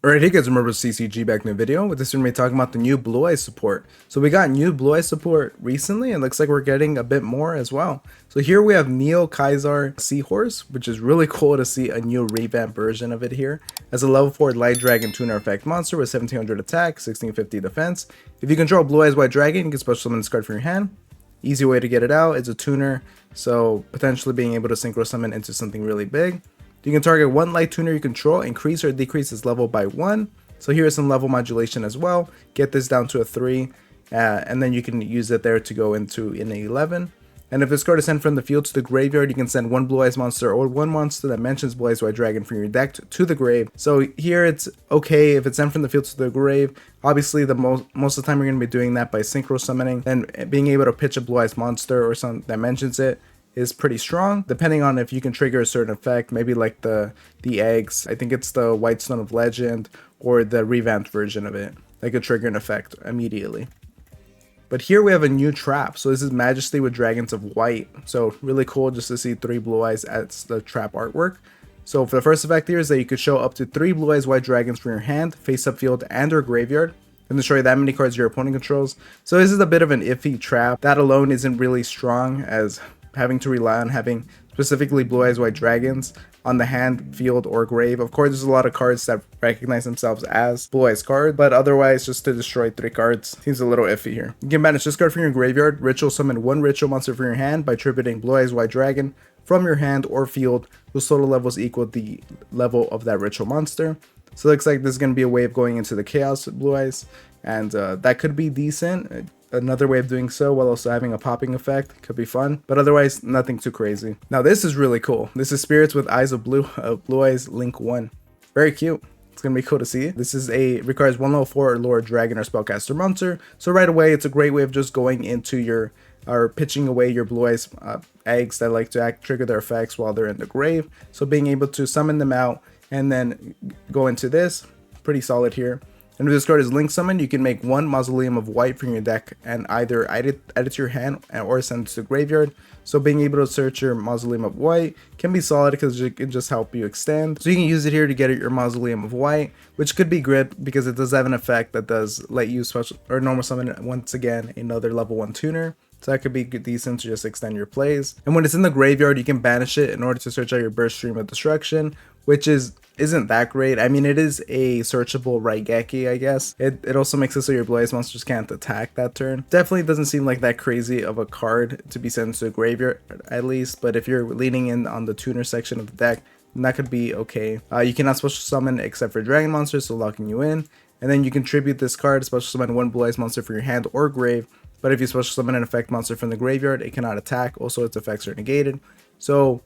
Alright, hey guys, remember CCG back in the video. With this, we're going to be talking about the new Blue Eye support. So we got new Blue Eye support recently, and looks like we're getting a bit more as well. So here we have Neo Kaiser Seahorse, which is really cool to see a new revamped version of it here. As a level 4 Light Dragon Tuner effect monster with 1700 attack, 1650 defense. If you control Blue Eyes White Dragon, you can special summon this card from your hand. Easy way to get it out. It's a tuner, so potentially being able to synchro summon into something really big. You can target one light tuner you control, increase or decrease its level by 1. So here is some level modulation as well. Get this down to a 3, and then you can use it there to go into an 11. And if this card is sent from the field to the graveyard, you can send one Blue Eyes monster or one monster that mentions Blue Eyes White Dragon from your deck to the grave. So here it's okay if it's sent from the field to the grave. Obviously, most of the time you're going to be doing that by synchro summoning, and being able to pitch a Blue Eyes monster or something that mentions it is pretty strong, depending on if you can trigger a certain effect, maybe like the eggs. I think it's the White Stone of Legend or the revamped version of it, like a trigger an effect immediately. But here we have a new trap. So this is Majesty with Dragons of White. So really cool just to see 3 Blue Eyes as the trap artwork. So for the first effect here is that you could show up to 3 Blue Eyes White Dragons from your hand, face up field, and or graveyard, and destroy that many cards your opponent controls. So this is a bit of an iffy trap. That alone isn't really strong, as having to rely on having specifically Blue Eyes White Dragons on the hand, field, or grave. Of course, there's a lot of cards that recognize themselves as Blue Eyes card, but otherwise just to destroy 3 cards seems a little iffy here. You can banish this card from your graveyard, ritual summon 1 ritual monster from your hand by tributing Blue Eyes White Dragon from your hand or field whose total levels equal the level of that ritual monster. So it looks like this is going to be a way of going into the Chaos Blue Eyes, and that could be decent. Another way of doing so while also having a popping effect could be fun, but otherwise nothing too crazy. Now this is really cool. This is Spirits with Eyes of Blue Eyes Link 1. Very cute. It's gonna be cool to see. This is requires 1 level 4 or lower dragon or spellcaster monster. So right away it's a great way of just going into your or pitching away your Blue Eyes eggs that like to trigger their effects while they're in the grave. So being able to summon them out and then go into this, pretty solid here. And if this card is Link Summon, you can make 1 Mausoleum of White from your deck and either add it to your hand or send it to the graveyard. So being able to search your Mausoleum of White can be solid because it can just help you extend. So you can use it here to get your Mausoleum of White, which could be great because it does have an effect that does let you special or normal summon once again another level 1 tuner. So that could be decent to just extend your plays. And when it's in the graveyard, you can banish it in order to search out your Burst Stream of Destruction, which isn't that great. I mean, it is a searchable Raigeki, I guess. It also makes it so your Blue Eyes monsters can't attack that turn. Definitely doesn't seem like that crazy of a card to be sent to the graveyard, at least. But if you're leaning in on the tuner section of the deck, then that could be okay. You cannot special summon except for dragon monsters, so locking you in. And then you contribute this card, special summon 1 Blue Eyes monster for your hand or grave. But if you special summon an effect monster from the graveyard, it cannot attack. Also, its effects are negated. So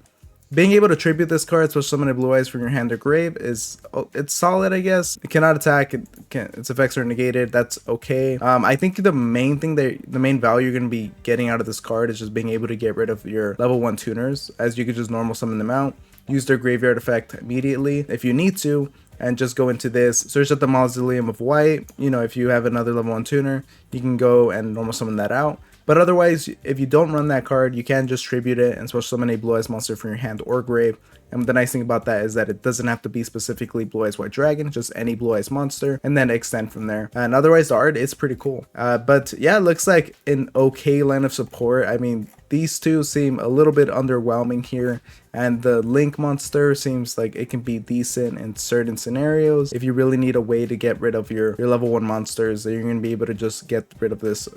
being able to tribute this card, special summon a Blue Eyes from your hand or grave, it's solid, I guess. It cannot attack. Its effects are negated. That's okay. I think the main value you're going to be getting out of this card is just being able to get rid of your level 1 tuners, as you could just normal summon them out, use their graveyard effect immediately if you need to, and just go into this, search out the Mausoleum of White. You know, if you have another level 1 tuner, you can go and normal summon that out. But otherwise, if you don't run that card, you can just tribute it and special summon a Blue Eyes monster from your hand or grave. And the nice thing about that is that it doesn't have to be specifically Blue Eyes White Dragon, just any Blue Eyes monster, and then extend from there. And otherwise, the art is pretty cool. But yeah, it looks like an okay line of support. I mean, these two seem a little bit underwhelming here, and the Link monster seems like it can be decent in certain scenarios. If you really need a way to get rid of your level 1 monsters, you're going to be able to just get rid of this,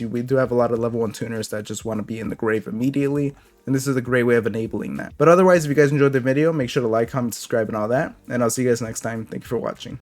we do have a lot of level 1 tuners that just want to be in the grave immediately, and this is a great way of enabling that. But otherwise, if you guys enjoyed the video, make sure to like, comment, subscribe, and all that, and I'll see you guys next time. Thank you for watching.